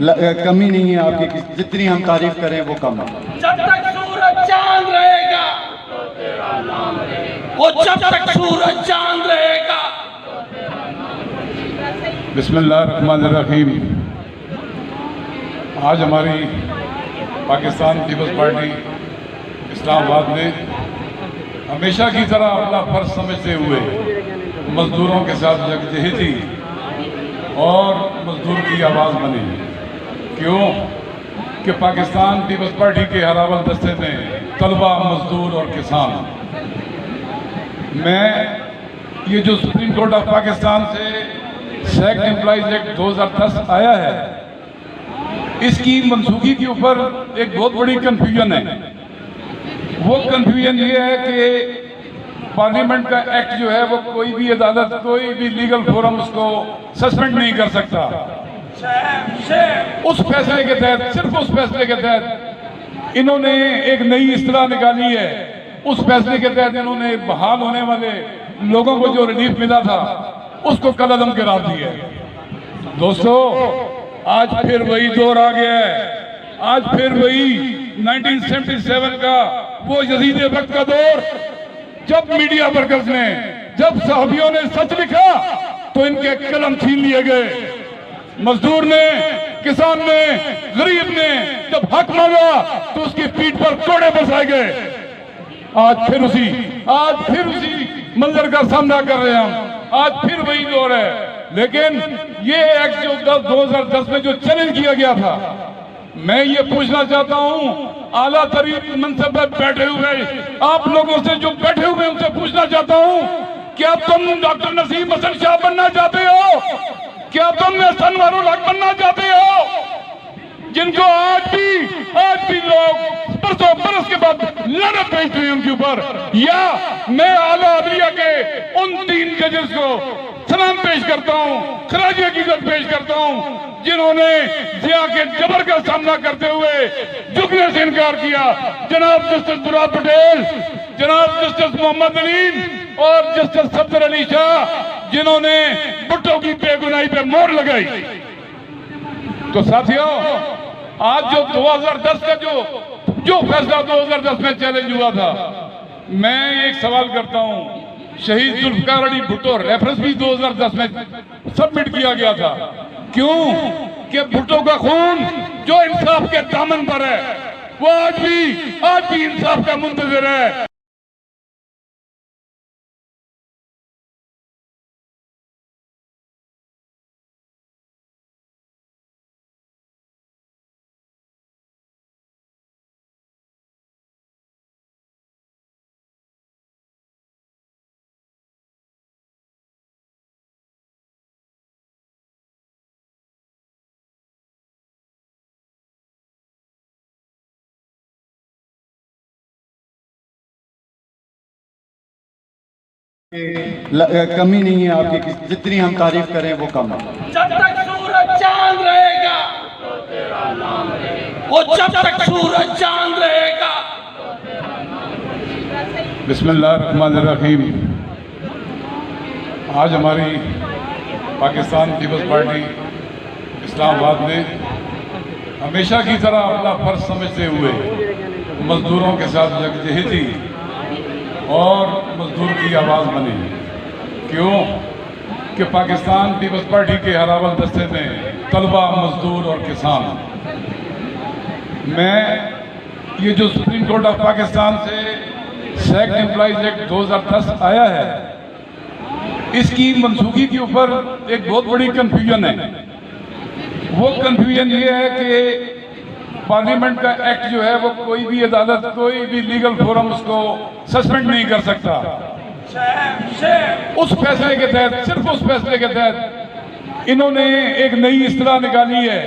कमी नहीं है आपकी, जितनी हम तारीफ करें वो कम है। जब तक सूरज चांद रहेगा वो, जब तक सूरज चांद रहेगा। बिस्मिल्लाहिर्रहमानिर्रहीम। आज हमारी पाकिस्तान पीपल्स पार्टी इस्लामाबाद ने हमेशा की तरह अपना फर्ज समझते हुए मजदूरों के साथ यकजहती और मजदूर की आवाज़ बनी। क्यों कि पाकिस्तान पीपल्स पार्टी के हरावल दस्ते में तलबा, मजदूर और किसान, मैं ये जो सुप्रीम कोर्ट ऑफ पाकिस्तान से सेक्ट एम्प्लॉइज एक्ट 2010 आया है, इसकी मनसूखी के ऊपर एक बहुत बड़ी कन्फ्यूजन है। वो कन्फ्यूजन ये है कि पार्लियामेंट का एक्ट जो है वो कोई भी अदालत, कोई भी लीगल फोरम उसको सस्पेंड नहीं कर सकता। उस फैसले के तहत, सिर्फ उस फैसले के तहत इन्होंने एक नई इस्तिलाह निकाली है। उस फैसले के तहत इन्होंने बहाल होने वाले लोगों को जो रिलीफ मिला था उसको कलअदम करार दिया है। दोस्तों, आज फिर वही दौर आ गया है। आज फिर वही 1977 का वो यजीद वक्त का दौर, जब मीडिया वर्कर्स ने, जब साहबियों ने सच लिखा तो इनके कलम छीन लिए गए। मजदूर ने, किसान ने, गरीब ने जब हक मांगा तो उसकी पीठ पर कोड़े बरसाए गए। आज फिर उसी मंजर का सामना कर रहे हैं हम। आज फिर वही दौर है। लेकिन ये एक्ट जो 2010 में जो चैलेंज किया गया था, मैं ये पूछना चाहता हूँ आला तरीन मनसब पर बैठे हुए आप लोगों से, जो बैठे हुए उनसे पूछना चाहता हूँ, क्या तुम डॉक्टर नसीम हसन शाह बनना चाहते हो? क्या तुम एहसान वारुल हक बनना चाहते हो? जिनको आज भी लोग बरस के बाद लानत भेजते हैं उनके ऊपर। या मैं आला अदलिया के उन 3 जजेस को सलाम पेश करता हूँ, खराज हकीकत पेश करता हूँ, जिन्होंने जिया के जबर का सामना करते हुए झुकने से इनकार किया। जनाब जस्टिस दुरा पटेल, जनाब जस्टिस मोहम्मद अलीम और जस्टिस सफदर अली शाह, जिन्होंने भुट्टो की बेगुनाही पे मोहर लगाई। तो साथियों, आज जो 2010 का जो फैसला 2010 में चैलेंज हुआ था, मैं एक सवाल करता हूं, शहीद जुल्फकार अली भुट्टो रेफरेंस भी 2010 में सबमिट किया गया था। क्यों कि भुट्टो का खून जो इंसाफ के दामन पर है वो आज भी इंसाफ का मुंतजिर है। कमी नहीं है आपकी, जितनी हम तारीफ करें वो कम है। जब तक सूरज चांद रहेगा वो, जब तक सूरज चांद रहेगा। बिस्मिल्लाहिर्रहमानिर्रहीम। आज हमारी पाकिस्तान पीपल्स पार्टी इस्लामाबाद ने हमेशा की तरह अपना फर्ज समझते हुए मजदूरों के साथ यकजहती और मजदूर की आवाज़ बनी। क्यों कि पाकिस्तान पीपल्स पार्टी के हरावल दस्ते में तलबा, मजदूर और किसान, मैं ये जो सुप्रीम कोर्ट ऑफ पाकिस्तान से सेक्ट एम्प्लॉइज एक्ट 2010 आया है, इसकी मनसूखी के ऊपर एक बहुत बड़ी कन्फ्यूजन है। वो कन्फ्यूजन ये है कि पार्लियामेंट का एक्ट जो है वो कोई भी अदालत, कोई भी लीगल फोरम उसको सस्पेंड नहीं कर सकता। उस फैसले के तहत, सिर्फ उस फैसले के तहत इन्होंने एक नई इस्तिलाह निकाली है।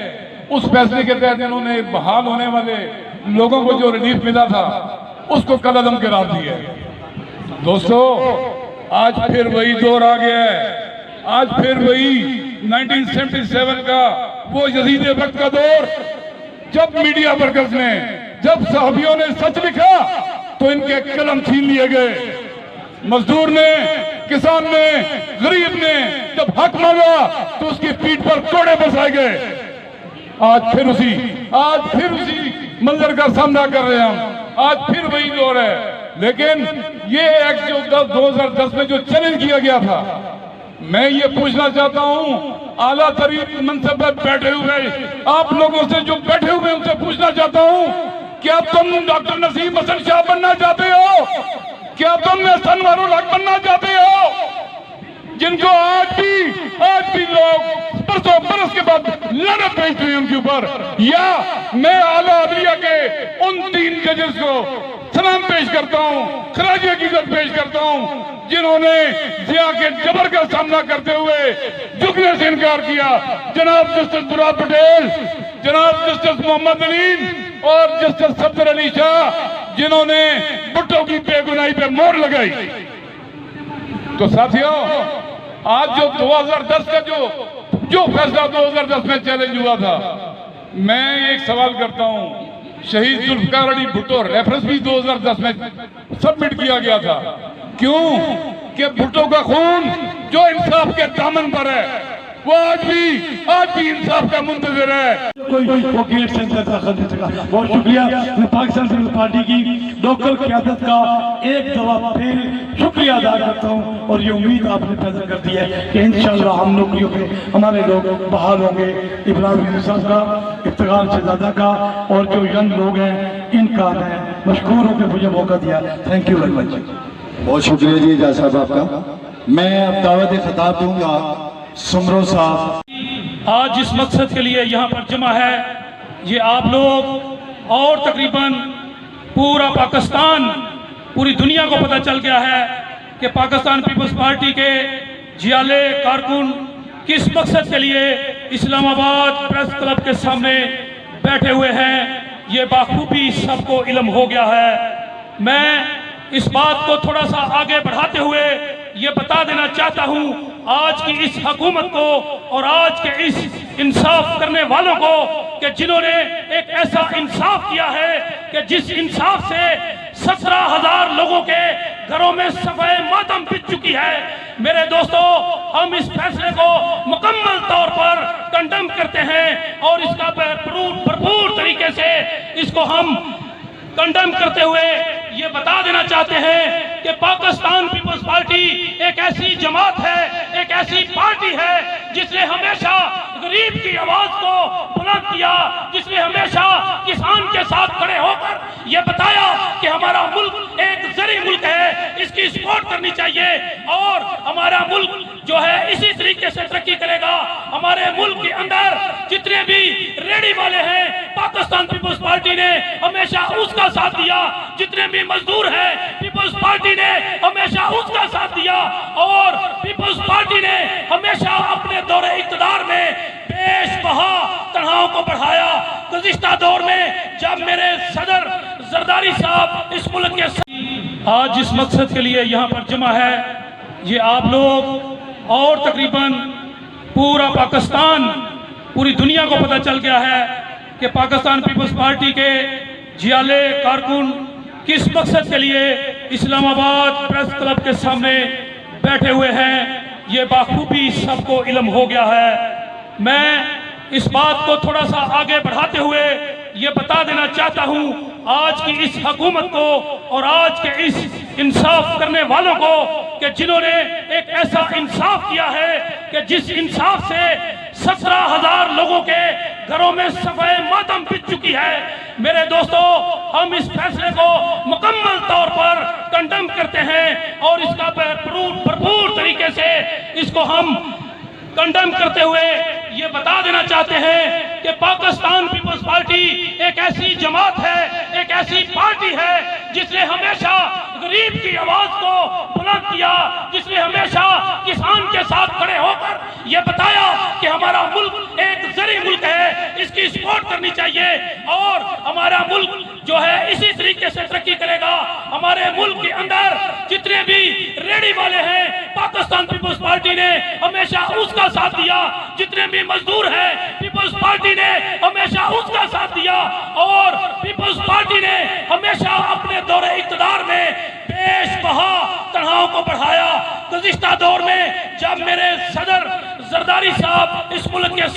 उस फैसले के तहत इन्होंने बहाल होने वाले लोगों को जो रिलीफ मिला था उसको कलअदम करार दिया है। दोस्तों, आज फिर वही दौर आ गया है। आज फिर वही 1977 का वो यजीद वक्त का दौर, जब मीडिया वर्कर्स ने, जब साहबियों ने सच लिखा तो इनके कलम छीन लिए गए। मजदूर ने, किसान ने, गरीब ने जब हक मांगा तो उसकी पीठ पर कोड़े बरसाए गए। आज फिर उसी मंजर का सामना कर रहे हैं हम। आज फिर वही दौर है। लेकिन ये एक्ट जो 2010 में जो चैलेंज किया गया था, मैं ये पूछना चाहता हूं आला तरीन मनसब पर बैठे हुए आप लोगों से, जो बैठे हुए उनसे पूछना चाहता हूं, क्या तुम डॉक्टर नसीम हसन शाह बनना चाहते हो? क्या तुम अनवरुल हक बनना चाहते हो? जिनको आज भी लोग बरस के बाद लानत भेजते हैं उनके ऊपर। या मैं आला अदलिया के उन 3 जजेस को सलाम पेश करता हूं, खराज हकीकत पेश करता हूं, जिन्होंने जिया के जबर का सामना करते हुए झुकने से इनकार किया। जनाब जस्टिस मुराद पटेल, जनाब जस्टिस मोहम्मद अलीम और जस्टिस सफदर अली शाह, जिन्होंने भुट्टो की बेगुनाही पे मोहर लगाई। तो साथियों, आज जो 2010 का जो फैसला 2010 में चैलेंज हुआ था, मैं एक सवाल करता हूं, शहीद जुल्फकार अली भुट्टो रेफरेंस भी 2010 में सबमिट किया गया था। क्यों? कि भुट्टो का खून जो इंसाफ के दामन पर है, वो आज भी इंसाफ का मुंतजर है। कोई वो गेट से अंदर दाखिल नहीं सका। बहुत शुक्रिया। मैं पाकिस्तान पीपल्स पार्टी की लोकल क़यादत का एक दफा फिर शुक्रिया अदा करता हूँ और ये उम्मीद आपने पैदा कर दी है कि इंशाअल्लाह हम नौकरियों पे हमारे लोग बहाल होंगे। इब्राहिम साहब का, इफ्तिखार शहजादा का और जो यंग लोग हैं, इनका मैं मशकूर हूँ कि मुझे मौका दिया। Thank you very much. बहुत शुक्रिया जी एजाज साहब आपका। मैं अब दावत खिताब दूंगा सुमरो साहब। आज जिस मकसद के लिए यहाँ पर जमा है, ये आप लोग और तकरीबन पूरा पाकिस्तान, पूरी दुनिया को पता चल गया है कि पाकिस्तान पीपल्स पार्टी के जियाले कारकुन किस मकसद के लिए इस्लामाबाद प्रेस क्लब के सामने बैठे हुए हैं। ये बाखूबी सबको इल्म हो गया है। मैं इस बात को थोड़ा सा आगे बढ़ाते हुए ये बता देना चाहता हूँ आज की इस हुकूमत को और आज के इस इंसाफ करने वालों को कि जिन्होंने एक ऐसा इंसाफ किया है कि जिस इंसाफ से 17,000 लोगों के घरों में सफाई मातम बीत चुकी है। मेरे दोस्तों, हम इस फैसले को मुकम्मल तौर पर कंडेम करते हैं और इसका भरपूर तरीके से इसको हम कंडेम करते हुए ये बता देना चाहते हैं कि पाकिस्तान पीपल्स पार्टी एक ऐसी जमात है, एक ऐसी पार्टी है जिसने हमेशा गरीब की आवाज को बुलंद किया, जिसने हमेशा किसान के साथ खड़े होकर ये बताया कि हमारा मुल्क एक जरी मुल्क है, इसकी सपोर्ट करनी चाहिए और हमारा मुल्क जो है इसी तरीके से तरक्की करेगा। हमारे मुल्क के अंदर जितने भी रेडी वाले हैं, पाकिस्तान पीपल्स पार्टी ने हमेशा उसका साथ दिया। जितने भी मजदूर हैं, पीपल्स पार्टी ने हमेशा उसका साथ दिया और पीपल्स पार्टी ने हमेशा अपने दौरे इक़्तिदार में बेशबहा तनाव को बढ़ाया। गुज़िश्ता दौर में जब मेरे सदर जरदारी साहब इस मुल्क के आज जिस मकसद के लिए यहाँ पर जमा है, ये आप लोग और तकरीबन पूरा पाकिस्तान, पूरी दुनिया को पता चल गया है कि पाकिस्तान पीपल्स पार्टी के जियाले कारकुन किस मकसद के लिए इस्लामाबाद प्रेस क्लब के सामने बैठे हुए हैं। ये बाखूबी सबको इल्म हो गया है। मैं इस बात को थोड़ा सा आगे बढ़ाते हुए ये बता देना चाहता हूँ आज की इस हुकूमत को और आज के इस इंसाफ करने वालों को कि जिन्होंने एक ऐसा इंसाफ किया है कि जिस इंसाफ से 17,000 लोगों के घरों में सफाई मातम बीत चुकी है। मेरे दोस्तों, हम इस फैसले को मुकम्मल तौर पर कंडेम करते हैं और इसका भरपूर तरीके से इसको हम कंडेम करते हुए ये बता देना चाहते हैं कि पाकिस्तान पीपल्स पार्टी एक ऐसी जमात है, एक ऐसी पार्टी है जिसने हमेशा गरीब की आवाज को बुलंद किया, जिसने हमेशा किसान के साथ खड़े होकर ये बताया कि हमारा मुल्क एक जरी मुल्क है, इसकी सपोर्ट करनी चाहिए और हमारा मुल्क जो है इसी तरीके से तरक्की करेगा। हमारे मुल्क के अंदर जितने भी रेडी वाले हैं, पाकिस्तान पीपल्स पार्टी ने हमेशा उसका साथ दिया। जितने भी मजदूर हैं, पीपल्स पार्टी ने हमेशा उसका साथ दिया और पीपल्स पार्टी ने हमेशा अपने दौरे इक़्तिदार में बेशबहा तनाव को बढ़ाया। गुज़िश्ता दौर में जब मेरे सदर जरदारी साहब इस मुल्क के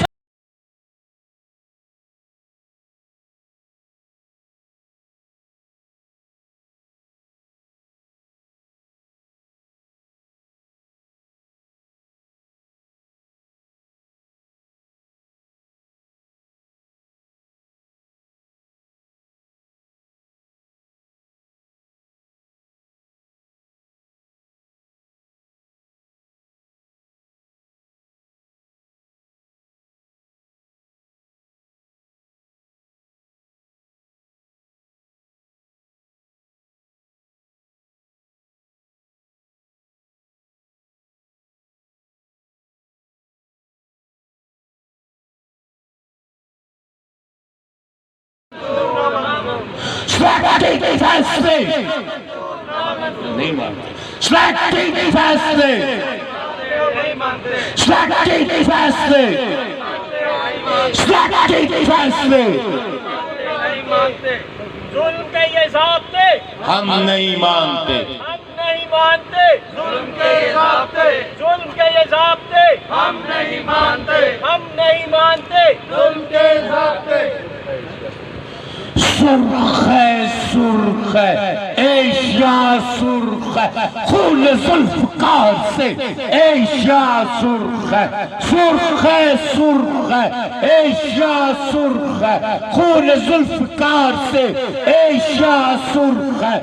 स्लैक्टी के फैसले, स्लैक्टी के फैसले, स्लैक्टी के फैसले, स्लैक्टी के फैसले जुल्म के ये ज़ाब्ते हम नहीं मानते, हम नहीं मानते। जुल्म के ये ज़ाब्ते, जुल्म के ये ज़ाब्ते हम नहीं मानते, हम नहीं मानते। जुल्म के ज़ाब्ते सुर्ख है एशिया, सुर्ख है खून जुल्फकार से एशिया, सुर्ख है एशिया, सुर्ख है खून जुल्फकार से एशिया, सुर्ख है